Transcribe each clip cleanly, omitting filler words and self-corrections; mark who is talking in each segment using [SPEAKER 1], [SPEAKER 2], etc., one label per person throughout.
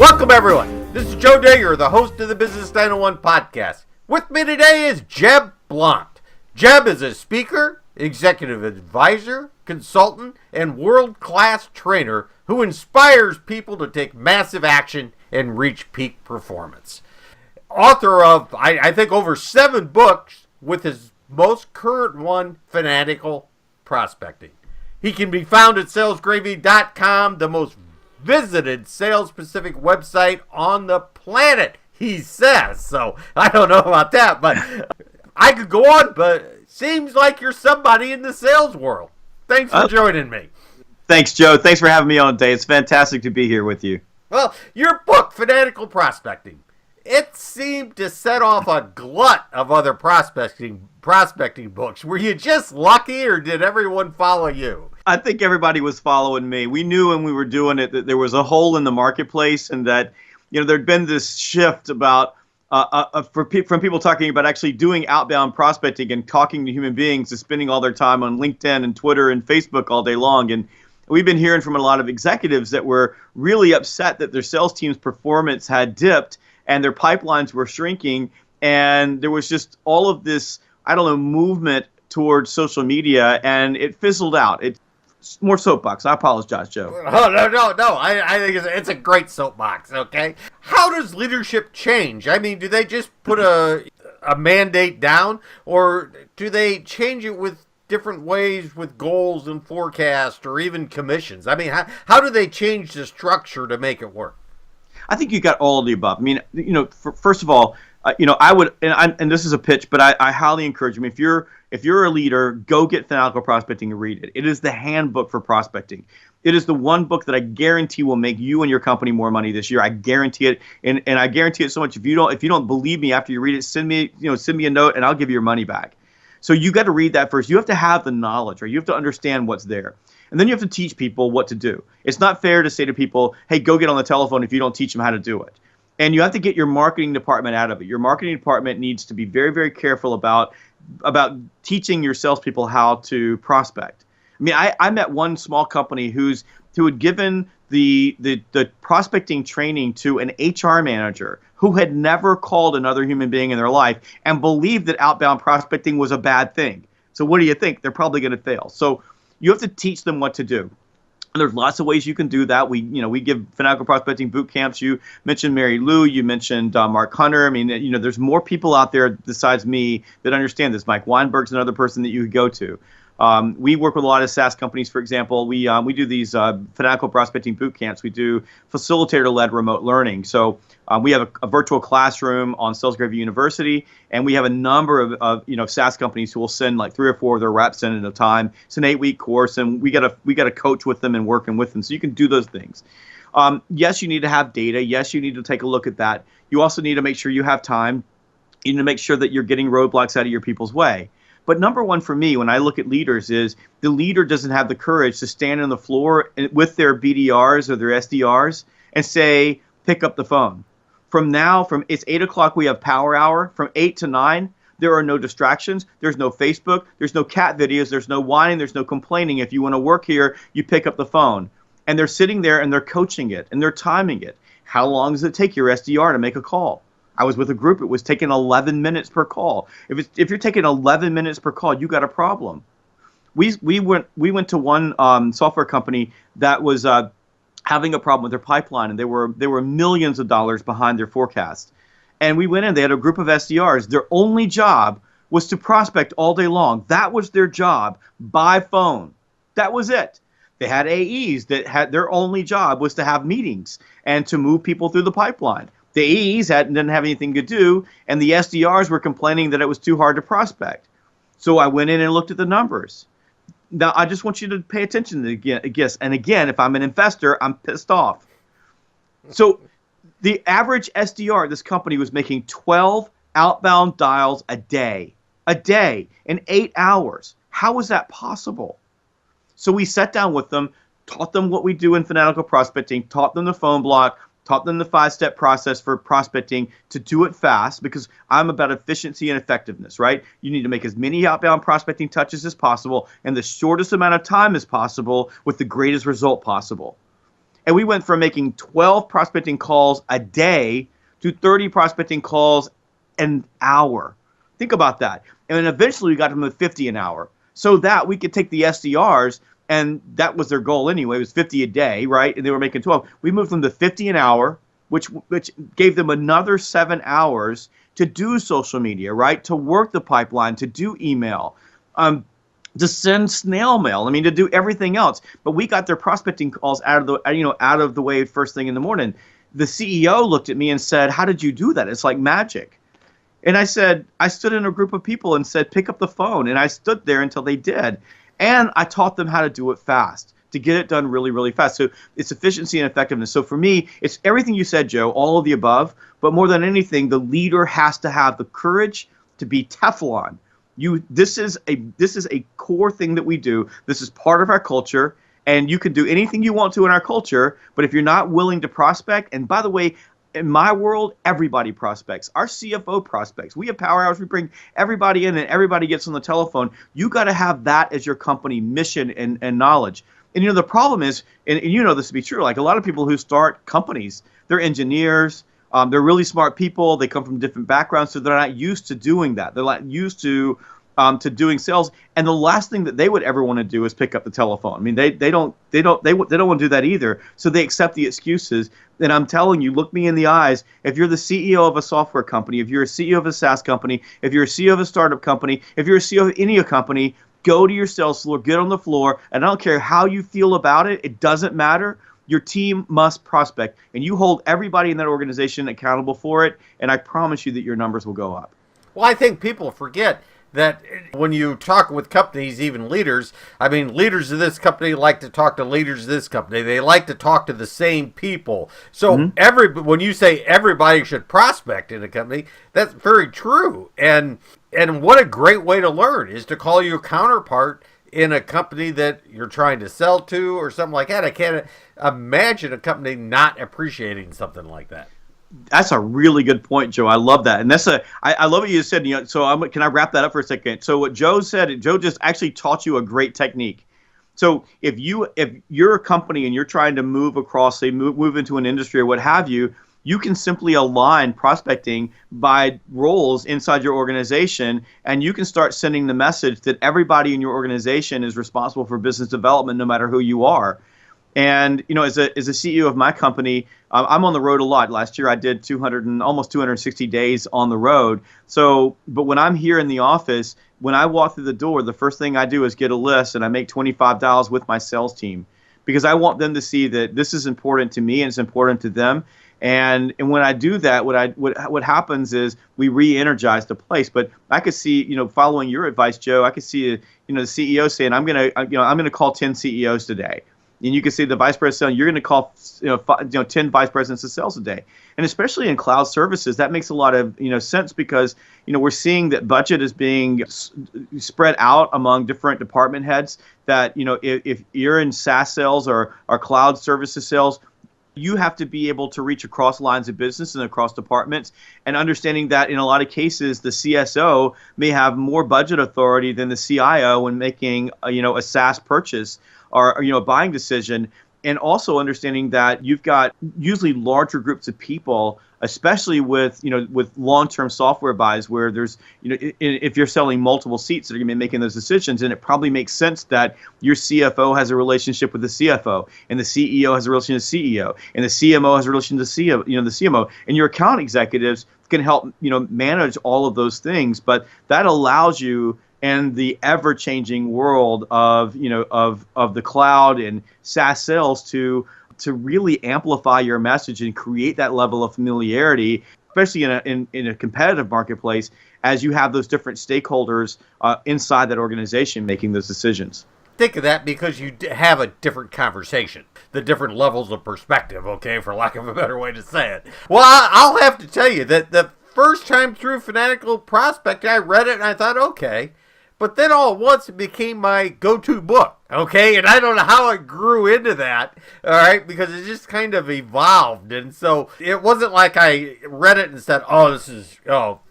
[SPEAKER 1] Welcome, everyone. This is Joe Digger, the host of the Business 901 podcast. With me today is Jeb Blount. Jeb is a speaker, executive advisor, consultant, and world-class trainer who inspires people to take massive action and reach peak performance. Author of, I think, over 7 books, with his most current one, Fanatical Prospecting. He can be found at salesgravy.com, the most visited sales-specific website on the planet, he says. So I don't know about that, but I could go on, but it seems like you're somebody in the sales world. Thanks for joining me.
[SPEAKER 2] Thanks, Joe. Thanks for having me on today. It's fantastic to be here with you.
[SPEAKER 1] Well, your book, Fanatical Prospecting, it seemed to set off a glut of other prospecting books. Were you just lucky, or did everyone follow you?
[SPEAKER 2] I think everybody was following me. We knew when we were doing it that there was a hole in the marketplace, and that there'd been this shift about from people talking about actually doing outbound prospecting and talking to human beings to spending all their time on LinkedIn and Twitter and Facebook all day long. And we've been hearing from a lot of executives that were really upset that their sales team's performance had dipped and their pipelines were shrinking, and there was just all of this, movement towards social media, and it fizzled out. It's more soapbox. I apologize, Joe.
[SPEAKER 1] Oh, no. I think it's a great soapbox, okay? How does leadership change? I mean, do they just put a mandate down, or do they change it with different ways with goals and forecast or even commissions? I mean, how do they change the structure to make it work?
[SPEAKER 2] I think you got all of the above. I mean, first of all, I would, and this is a pitch, but I highly encourage you. I mean, if you're a leader, go get Fanatical Prospecting and read it. It is the handbook for prospecting. It is the one book that I guarantee will make you and your company more money this year. I guarantee it, and I guarantee it so much. If you don't believe me after you read it, send me a note, and I'll give you your money back. So you got to read that first. You have to have the knowledge, right? You have to understand what's there. And then you have to teach people what to do. It's not fair to say to people, hey, go get on the telephone if you don't teach them how to do it. And you have to get your marketing department out of it. Your marketing department needs to be very, very careful about teaching your salespeople how to prospect. I mean, I met one small company who had given the prospecting training to an HR manager who had never called another human being in their life and believed that outbound prospecting was a bad thing. So what do you think? They're probably going to fail. So you have to teach them what to do. And there's lots of ways you can do that. We give Fanatical Prospecting boot camps. You mentioned Mary Lou. You mentioned Mark Hunter. I mean, there's more people out there besides me that understand this. Mike Weinberg's another person that you could go to. We work with a lot of SaaS companies, for example. We do these Fanatical Prospecting boot camps. We do facilitator-led remote learning. So we have a virtual classroom on Sales Gravy University, and we have a number of SaaS companies who will send like 3 or 4 of their reps in at a time. It's an 8-week course, and we got to coach with them and working with them. So you can do those things. Yes, you need to have data. Yes, you need to take a look at that. You also need to make sure you have time. You need to make sure that you're getting roadblocks out of your people's way. But number one for me, when I look at leaders, is the leader doesn't have the courage to stand on the floor with their BDRs or their SDRs and say, pick up the phone. It's 8 o'clock, we have power hour. From 8 to 9, there are no distractions. There's no Facebook. There's no cat videos. There's no whining. There's no complaining. If you want to work here, you pick up the phone. And they're sitting there and they're coaching it and they're timing it. How long does it take your SDR to make a call? I was with a group, it was taking 11 minutes per call. If you're taking 11 minutes per call, you got a problem. We went to one software company that was having a problem with their pipeline, and they were millions of dollars behind their forecast. And we went in, they had a group of SDRs. Their only job was to prospect all day long. That was their job by phone. That was it. They had AEs that had their only job was to have meetings and to move people through the pipeline. The AEs didn't have anything to do, and the SDRs were complaining that it was too hard to prospect. So I went in and looked at the numbers. Now, I just want you to pay attention again. And again, if I'm an investor, I'm pissed off. So the average SDR at this company was making 12 outbound dials a day in 8 hours. How is that possible? So we sat down with them, taught them what we do in Fanatical Prospecting, taught them the phone block, taught them the 5-step process for prospecting to do it fast, because I'm about efficiency and effectiveness, right? You need to make as many outbound prospecting touches as possible in the shortest amount of time as possible with the greatest result possible. And we went from making 12 prospecting calls a day to 30 prospecting calls an hour. Think about that. And then eventually we got them to 50 an hour so that we could take the SDRs, and that was their goal anyway. It was 50 a day, right? And they were making 12. We moved them to 50 an hour, which gave them another 7 hours to do social media, right? To work the pipeline, to do email, to send snail mail. I mean, to do everything else. But we got their prospecting calls out of the way first thing in the morning. The CEO looked at me and said, "How did you do that? It's like magic." And I said, I stood in a group of people and said, "Pick up the phone." And I stood there until they did. And I taught them how to do it fast, to get it done really, really fast. So it's efficiency and effectiveness. So for me, it's everything you said, Joe, all of the above. But more than anything, the leader has to have the courage to be Teflon. This is a core thing that we do. This is part of our culture. And you can do anything you want to in our culture. But if you're not willing to prospect, and by the way, in my world, everybody prospects. Our CFO prospects. We have power hours. We bring everybody in and everybody gets on the telephone. You got to have that as your company mission and knowledge. And the problem is, and you know this to be true, like a lot of people who start companies, they're engineers, they're really smart people, they come from different backgrounds, so they're not used to doing that. They're not used to doing sales, and the last thing that they would ever want to do is pick up the telephone. I mean, they don't want to do that either. So they accept the excuses. And I'm telling you, look me in the eyes. If you're the CEO of a software company, if you're a CEO of a SaaS company, if you're a CEO of a startup company, if you're a CEO of any company, go to your sales floor, get on the floor, and I don't care how you feel about it. It doesn't matter. Your team must prospect, and you hold everybody in that organization accountable for it. And I promise you that your numbers will go up.
[SPEAKER 1] Well, I think people forget that when you talk with companies, even leaders, I mean, leaders of this company like to talk to leaders of this company. They like to talk to the same people. So when you say everybody should prospect in a company, that's very true. And what a great way to learn is to call your counterpart in a company that you're trying to sell to or something like that. I can't imagine a company not appreciating something like that.
[SPEAKER 2] That's a really good point, Joe. I love that. And I love what you said. Can I wrap that up for a second? So what Joe said, Joe just actually taught you a great technique. So if you're a company and you're trying to move across, say move into an industry or what have you, you can simply align prospecting by roles inside your organization, and you can start sending the message that everybody in your organization is responsible for business development, no matter who you are. And as a CEO of my company, I'm on the road a lot. Last year I did almost 260 days on the road. But when I'm here in the office, when I walk through the door, the first thing I do is get a list, and I make 25 dials with my sales team, because I want them to see that this is important to me and it's important to them. And when I do that, what happens is we re-energize the place. But I could see, following your advice, Joe, I could see, the CEO saying, I'm gonna call 10 CEOs today. And you can see the vice president, you're going to call 10 vice presidents of sales a day. And especially in cloud services, that makes a lot of sense, because we're seeing that budget is being spread out among different department heads. That if you're in SaaS sales or cloud services sales, you have to be able to reach across lines of business and across departments, and understanding that in a lot of cases the CSO may have more budget authority than the CIO when making a SaaS purchase or a buying decision. And also understanding that you've got usually larger groups of people, especially with long-term software buys, where there's if you're selling multiple seats that are going to be making those decisions, and it probably makes sense that your CFO has a relationship with the CFO, and the CEO has a relationship with the CEO, and the CMO has a relationship to the CMO, and your account executives can help manage all of those things. But that allows you, and the ever-changing world of the cloud and SaaS sales, to really amplify your message and create that level of familiarity, especially in a competitive marketplace, as you have those different stakeholders inside that organization making those decisions.
[SPEAKER 1] Think of that, because you have a different conversation, the different levels of perspective, okay, for lack of a better way to say it. Well, I'll have to tell you that the first time through Fanatical Prospect, I read it and I thought, okay. But then all at once it became my go-to book. Okay, and I don't know how I grew into that, all right, because it just kind of evolved. And so it wasn't like I read it and said, oh, this is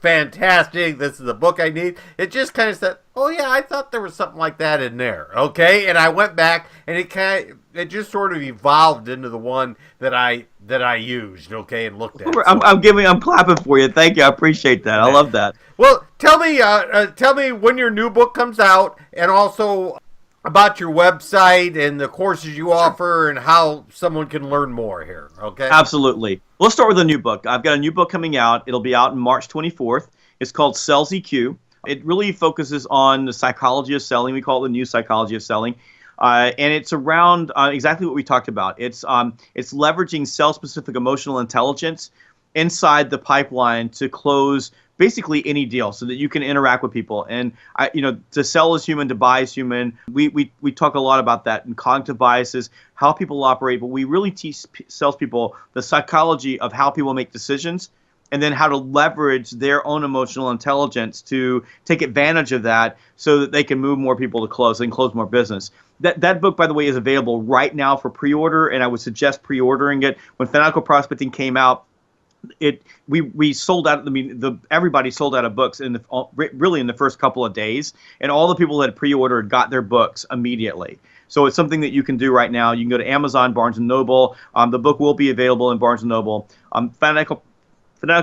[SPEAKER 1] fantastic, this is the book I need. It just kind of said, oh, yeah, I thought there was something like that in there, okay? And I went back, and it just sort of evolved into the one that I used, okay, and looked at.
[SPEAKER 2] I'm clapping for you. Thank you. I appreciate that. I love that.
[SPEAKER 1] Well, tell me when your new book comes out, and also about your website and the courses you offer and how someone can learn more here, okay?
[SPEAKER 2] Absolutely. Let's start with a new book. I've got a new book coming out. It'll be out on March 24th. It's called Sales EQ. It really focuses on the psychology of selling. We call it the new psychology of selling. And it's around exactly what we talked about. It's leveraging sales-specific emotional intelligence inside the pipeline to close basically any deal so that you can interact with people. And to sell is human, to buy is human. We talk a lot about that in cognitive biases, how people operate, but we really teach salespeople the psychology of how people make decisions and then how to leverage their own emotional intelligence to take advantage of that so that they can move more people to close and close more business. That book, by the way, is available right now for pre-order, and I would suggest pre-ordering it. When Fanatical Prospecting came out, we sold out. I mean, everybody sold out of books really in the first couple of days, and all the people that had pre-ordered got their books immediately. So it's something that you can do right now. You can go to Amazon, Barnes & Noble. The book will be available in Barnes & Noble. Fanatical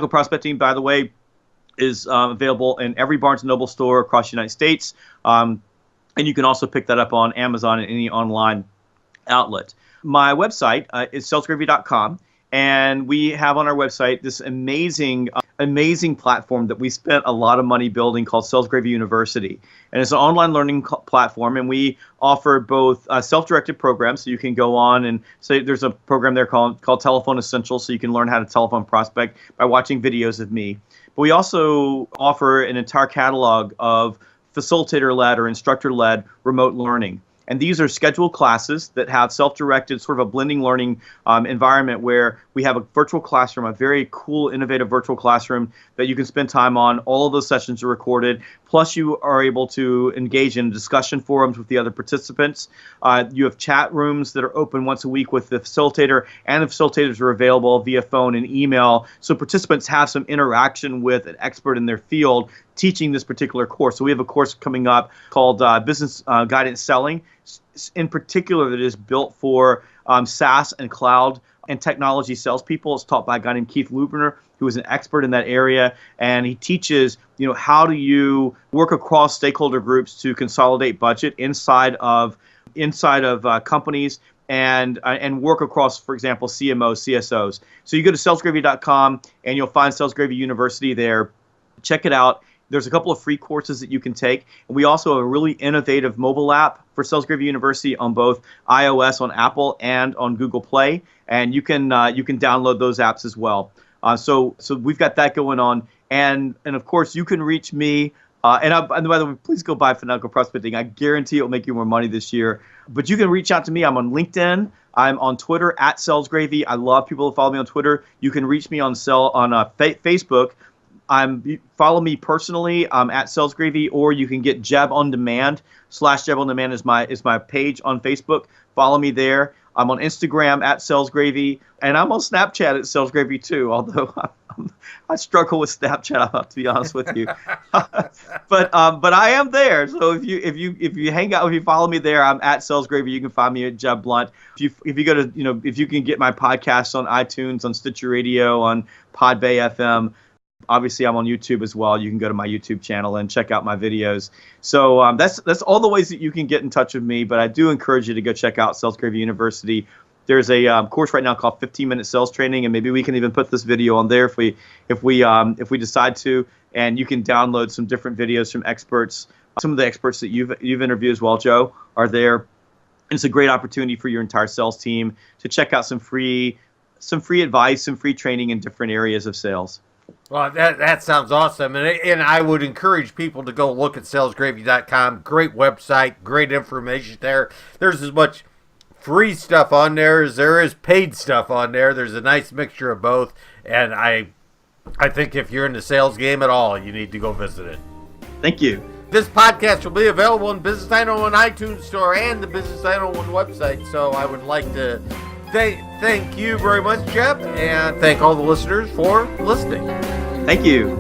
[SPEAKER 2] Prospecting, by the way, is available in every Barnes & Noble store across the United States. And you can also pick that up on Amazon and any online outlet. My website is salesgravy.com. And we have on our website this amazing platform that we spent a lot of money building called Sales Gravy University. And it's an online learning platform, and we offer both self-directed programs, so you can go on and say there's a program there called Telephone Essentials, so you can learn how to telephone prospect by watching videos of me. But we also offer an entire catalog of facilitator-led or instructor-led remote learning. And these are scheduled classes that have self-directed, sort of a blending learning environment where we have a virtual classroom, a very cool, innovative virtual classroom that you can spend time on. All of those sessions are recorded. Plus, you are able to engage in discussion forums with the other participants. You have chat rooms that are open once a week with the facilitator, and the facilitators are available via phone and email. So participants have some interaction with an expert in their field teaching this particular course. So we have a course coming up called Business Guidance Selling, in particular that is built for SaaS and cloud and technology salespeople. It's taught by a guy named Keith Lubner, who is an expert in that area, and he teaches, how do you work across stakeholder groups to consolidate budget inside of companies and work across, for example, CMOs, CSOs. So you go to salesgravy.com and you'll find Sales Gravy University there. Check it out. There's a couple of free courses that you can take. And we also have a really innovative mobile app for Sales Gravy University on both iOS, on Apple, and on Google Play. And you can download those apps as well. So we've got that going on. And of course, you can reach me. And by the way, please go buy Fanatical Prospecting. I guarantee it will make you more money this year. But you can reach out to me. I'm on LinkedIn. I'm on Twitter at SalesGravy. I love people to follow me on Twitter. You can reach me on Facebook. Follow me personally at Sales Gravy, or you can get Jeb on Demand /Jeb on Demand is my page on Facebook. Follow me there. I'm on Instagram at Sales Gravy, and I'm on Snapchat at Sales Gravy too. Although I struggle with Snapchat, I have to be honest with you. but I am there. So if you hang out, if you follow me there, I'm at Sales Gravy. You can find me at Jeb Blount. If you go to if you can get my podcasts on iTunes, on Stitcher Radio, on Podbay FM. Obviously, I'm on YouTube as well. You can go to my YouTube channel and check out my videos. So that's all the ways that you can get in touch with me. But I do encourage you to go check out Sales Gravy University. There's a course right now called 15-Minute Sales Training, and maybe we can even put this video on there if we decide to. And you can download some different videos from experts. Some of the experts that you've interviewed as well, Joe, are there. And it's a great opportunity for your entire sales team to check out some free advice, some free training in different areas of sales.
[SPEAKER 1] Well, that sounds awesome, and I would encourage people to go look at salesgravy.com. Great website, great information there. There's as much free stuff on there as there is paid stuff on there. There's a nice mixture of both, and I think if you're in the sales game at all, you need to go visit it.
[SPEAKER 2] Thank you.
[SPEAKER 1] This podcast will be available on Business 901 iTunes Store and the Business 901 website. So I would like to thank you very much, Jeb, and thank all the listeners for listening.
[SPEAKER 2] Thank you.